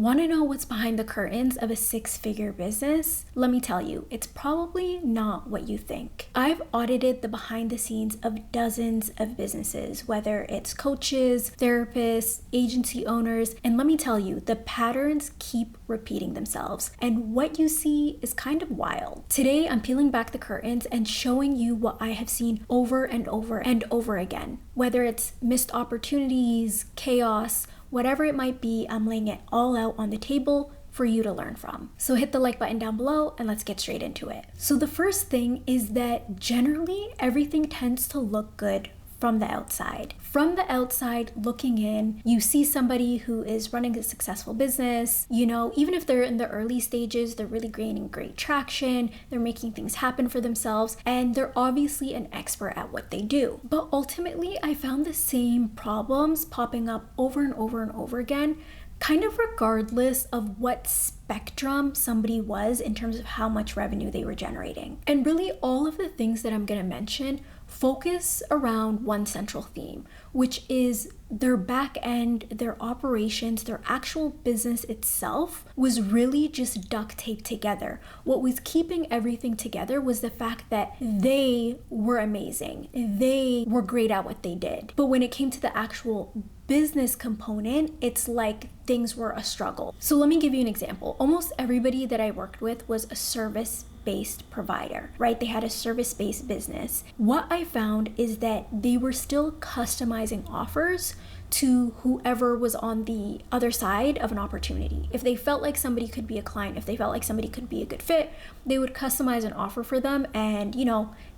Want to know what's behind the curtains of a 6-figure business? Let me tell you, it's probably not what you think. I've audited the behind the scenes of dozens of businesses, whether it's coaches, therapists, agency owners, and let me tell you, the patterns keep repeating themselves, and what you see is kind of wild. Today, I'm peeling back the curtains and showing you what I have seen over and over and over again. Whether it's missed opportunities, chaos, whatever it might be, I'm laying it all out on the table for you to learn from. So hit the like button down below and let's get straight into it. So the first thing is that generally everything tends to look good from the outside. From the outside looking in, you see somebody who is running a successful business, even if they're in the early stages, they're really gaining great traction, they're making things happen for themselves, and they're obviously an expert at what they do. But ultimately, I found the same problems popping up over and over and over again, kind of regardless of what spectrum somebody was in terms of how much revenue they were generating. And really all of the things that I'm going to mention focus around one central theme, which is their back end, their operations, their actual business itself was really just duct taped together. What was keeping everything together was the fact that they were amazing. They were great at what they did. But when it came to the actual business component, it's like things were a struggle. So let me give you an example. Almost everybody that I worked with was a service-based provider, right? They had a service-based business. What I found is that they were still customizing offers to whoever was on the other side of an opportunity. If they felt like somebody could be a client, if they felt like somebody could be a good fit, they would customize an offer for them and,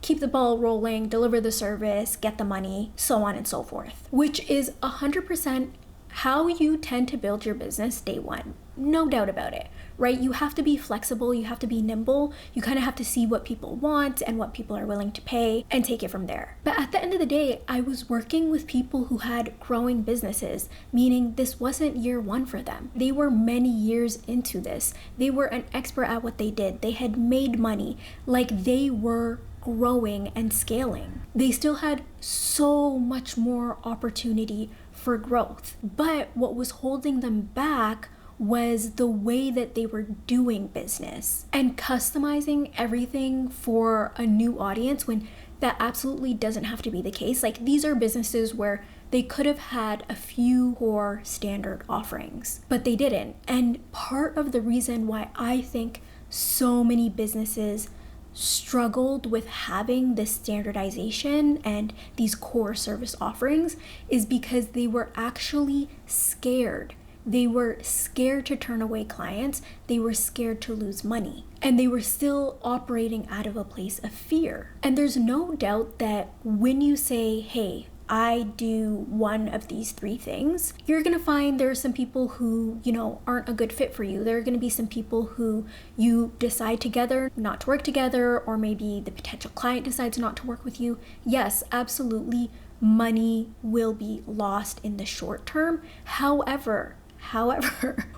keep the ball rolling, deliver the service, get the money, so on and so forth, which is 100% how you tend to build your business day one. No doubt about it, right? You have to be flexible, you have to be nimble, you kind of have to see what people want and what people are willing to pay and take it from there. But at the end of the day, I was working with people who had growing businesses, meaning this wasn't year one for them. They were many years into this. They were an expert at what they did. They had made money, like they were growing and scaling. They still had so much more opportunity for growth. But what was holding them back was the way that they were doing business and customizing everything for a new audience when that absolutely doesn't have to be the case. Like, these are businesses where they could have had a few core standard offerings, but they didn't. And part of the reason why I think so many businesses struggled with having this standardization and these core service offerings is because they were actually scared. They were scared to turn away clients. They were scared to lose money. And they were still operating out of a place of fear. And there's no doubt that when you say, hey, I do one of these 3 things, you're going to find there are some people who, aren't a good fit for you. There are going to be some people who you decide together not to work together, or maybe the potential client decides not to work with you. Yes, absolutely, money will be lost in the short term. However,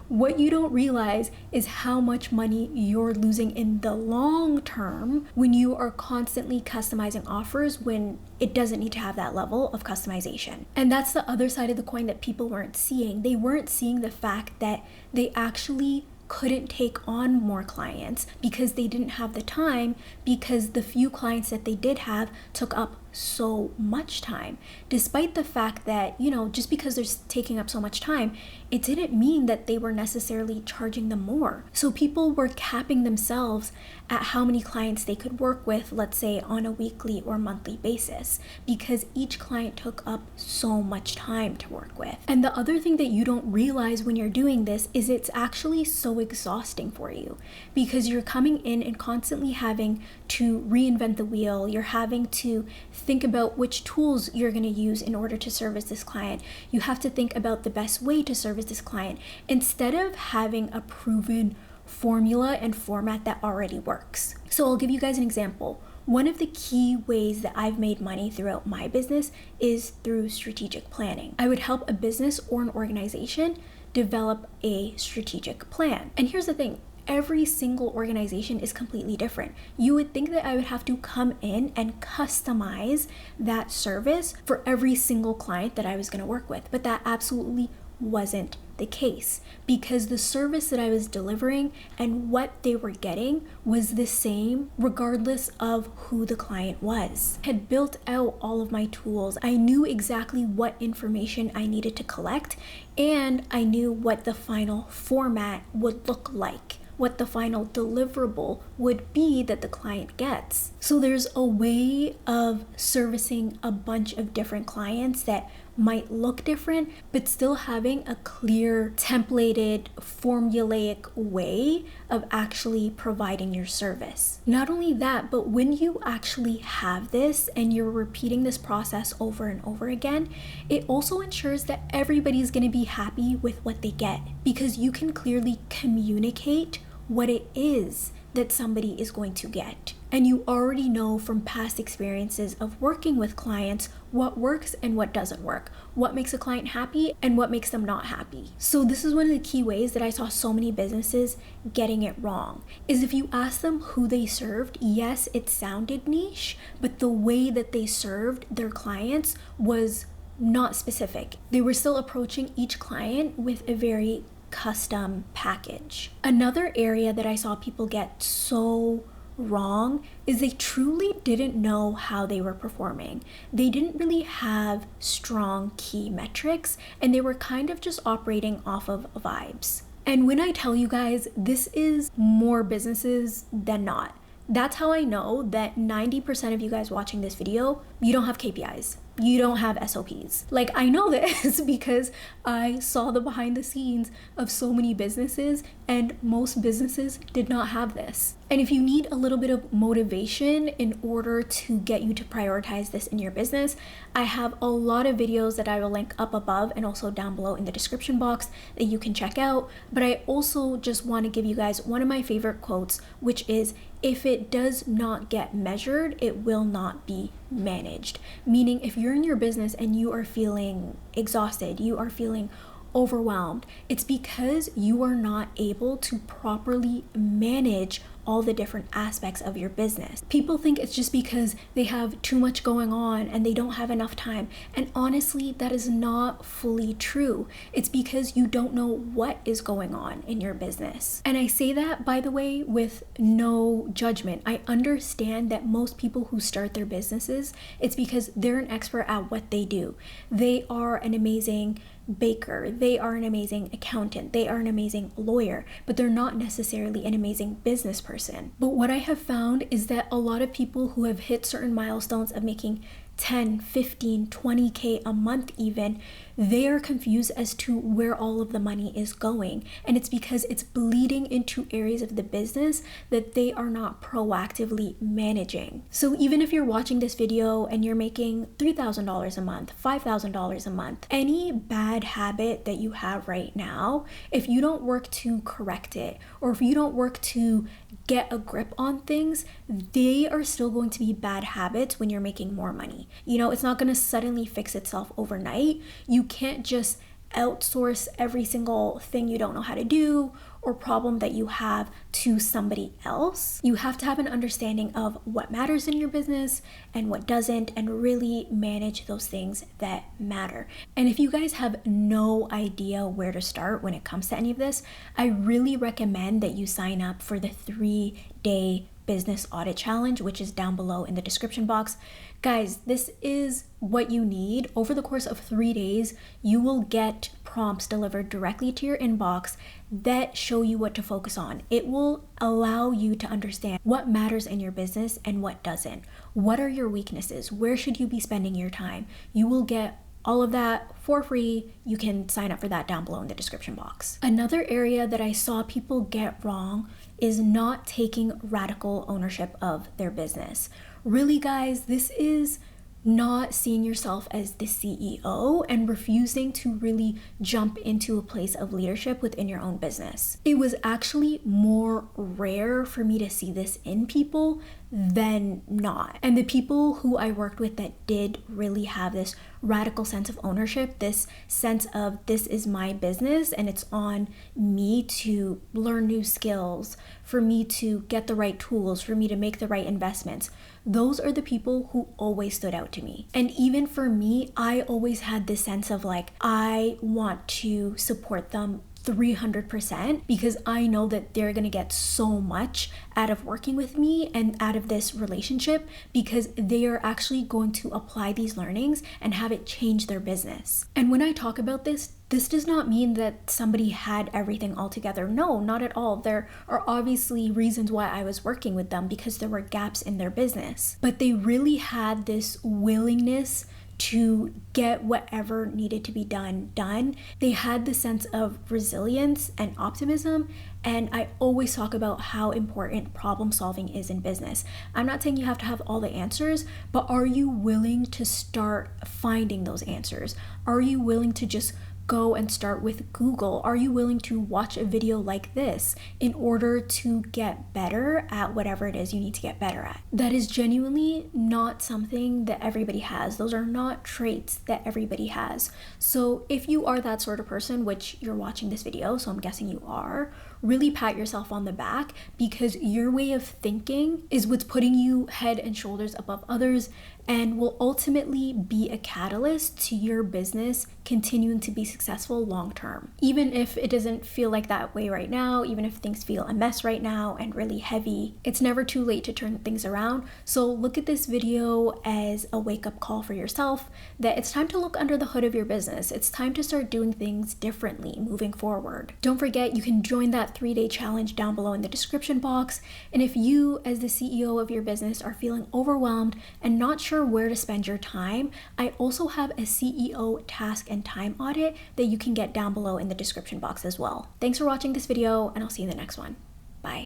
what you don't realize is how much money you're losing in the long term when you are constantly customizing offers when it doesn't need to have that level of customization. And that's the other side of the coin that people weren't seeing. They weren't seeing the fact that they actually couldn't take on more clients because they didn't have the time, because the few clients that they did have took up so much time. Despite the fact that, just because they're taking up so much time, it didn't mean that they were necessarily charging them more. So people were capping themselves at how many clients they could work with, let's say on a weekly or monthly basis, because each client took up so much time to work with. And the other thing that you don't realize when you're doing this is it's actually so exhausting for you, because you're coming in and constantly having to reinvent the wheel. You're having to think about which tools you're going to use in order to service this client. You have to think about the best way to service this client instead of having a proven formula and format that already works. So I'll give you guys an example. One of the key ways that I've made money throughout my business is through strategic planning. I would help a business or an organization develop a strategic plan. And here's the thing, every single organization is completely different. You would think that I would have to come in and customize that service for every single client that I was going to work with, but that absolutely wasn't the case, because the service that I was delivering and what they were getting was the same regardless of who the client was. I had built out all of my tools. I knew exactly what information I needed to collect, and I knew what the final format would look like, what the final deliverable would be that the client gets. So there's a way of servicing a bunch of different clients that might look different, but still having a clear, templated, formulaic way of actually providing your service. Not only that, but when you actually have this and you're repeating this process over and over again, it also ensures that everybody's gonna be happy with what they get, because you can clearly communicate what it is that somebody is going to get. And you already know from past experiences of working with clients what works and what doesn't work, what makes a client happy and what makes them not happy. So this is one of the key ways that I saw so many businesses getting it wrong, is if you ask them who they served, yes, it sounded niche, but the way that they served their clients was not specific. They were still approaching each client with a very custom package. Another area that I saw people get so wrong is they truly didn't know how they were performing. They didn't really have strong key metrics, and they were kind of just operating off of vibes. And when I tell you guys, this is more businesses than not. That's how I know that 90% of you guys watching this video, you don't have KPIs. You don't have SOPs. Like, I know this because I saw the behind the scenes of so many businesses, and most businesses did not have this. And if you need a little bit of motivation in order to get you to prioritize this in your business, I have a lot of videos that I will link up above and also down below in the description box that you can check out. But I also just want to give you guys one of my favorite quotes, which is, if it does not get measured, it will not be managed. Meaning, if you're in your business and you are feeling exhausted, you are feeling overwhelmed, it's because you are not able to properly manage all the different aspects of your business. People think it's just because they have too much going on and they don't have enough time. And honestly, that is not fully true. It's because you don't know what is going on in your business. And I say that, by the way, with no judgment. I understand that most people who start their businesses, it's because they're an expert at what they do. They are an amazing baker, they are an amazing accountant, they are an amazing lawyer, but they're not necessarily an amazing business person. But what I have found is that a lot of people who have hit certain milestones of making 10, 15, 20K a month even, they are confused as to where all of the money is going. And it's because it's bleeding into areas of the business that they are not proactively managing. So even if you're watching this video and you're making $3,000 a month, $5,000 a month, any bad habit that you have right now, if you don't work to correct it, or if you don't work to get a grip on things, they are still going to be bad habits when you're making more money. You know, it's not going to suddenly fix itself overnight. You can't just outsource every single thing you don't know how to do or problem that you have to somebody else. You have to have an understanding of what matters in your business and what doesn't, and really manage those things that matter. And if you guys have no idea where to start when it comes to any of this, I really recommend that you sign up for the 3-day business audit challenge, which is down below in the description box. Guys, this is what you need. Over the course of 3 days, you will get prompts delivered directly to your inbox that show you what to focus on. It will allow you to understand what matters in your business and what doesn't. What are your weaknesses? Where should you be spending your time? You will get all of that for free. You can sign up for that down below in the description box. Another area that I saw people get wrong is not taking radical ownership of their business. Really, guys, this is not seeing yourself as the CEO and refusing to really jump into a place of leadership within your own business. It was actually more rare for me to see this in people than not. And the people who I worked with that did really have this radical sense of ownership, this sense of this is my business and it's on me to learn new skills, for me to get the right tools, for me to make the right investments. Those are the people who always stood out to me. And even for me, I always had this sense of like, I want to support them 300% because I know that they're gonna get so much out of working with me and out of this relationship because they are actually going to apply these learnings and have it change their business. And when I talk about this does not mean that somebody had everything all together. No, not at all. There are obviously reasons why I was working with them because there were gaps in their business, but they really had this willingness to get whatever needed to be done. They had the sense of resilience and optimism, and I always talk about how important problem solving is in business. I'm not saying you have to have all the answers, but are you willing to start finding those answers? Are you willing to just go and start with Google? Are you willing to watch a video like this in order to get better at whatever it is you need to get better at? That is genuinely not something that everybody has. Those are not traits that everybody has. So if you are that sort of person, which you're watching this video, so I'm guessing you are, really pat yourself on the back because your way of thinking is what's putting you head and shoulders above others and will ultimately be a catalyst to your business continuing to be successful long term. Even if it doesn't feel like that way right now, even if things feel a mess right now and really heavy, it's never too late to turn things around. So look at this video as a wake-up call for yourself that it's time to look under the hood of your business. It's time to start doing things differently moving forward. Don't forget, you can join that 3-day challenge down below in the description box. And if you, as the CEO of your business, are feeling overwhelmed and not sure where to spend your time, I also have a CEO task and time audit that you can get down below in the description box as well. Thanks for watching this video, and I'll see you in the next one.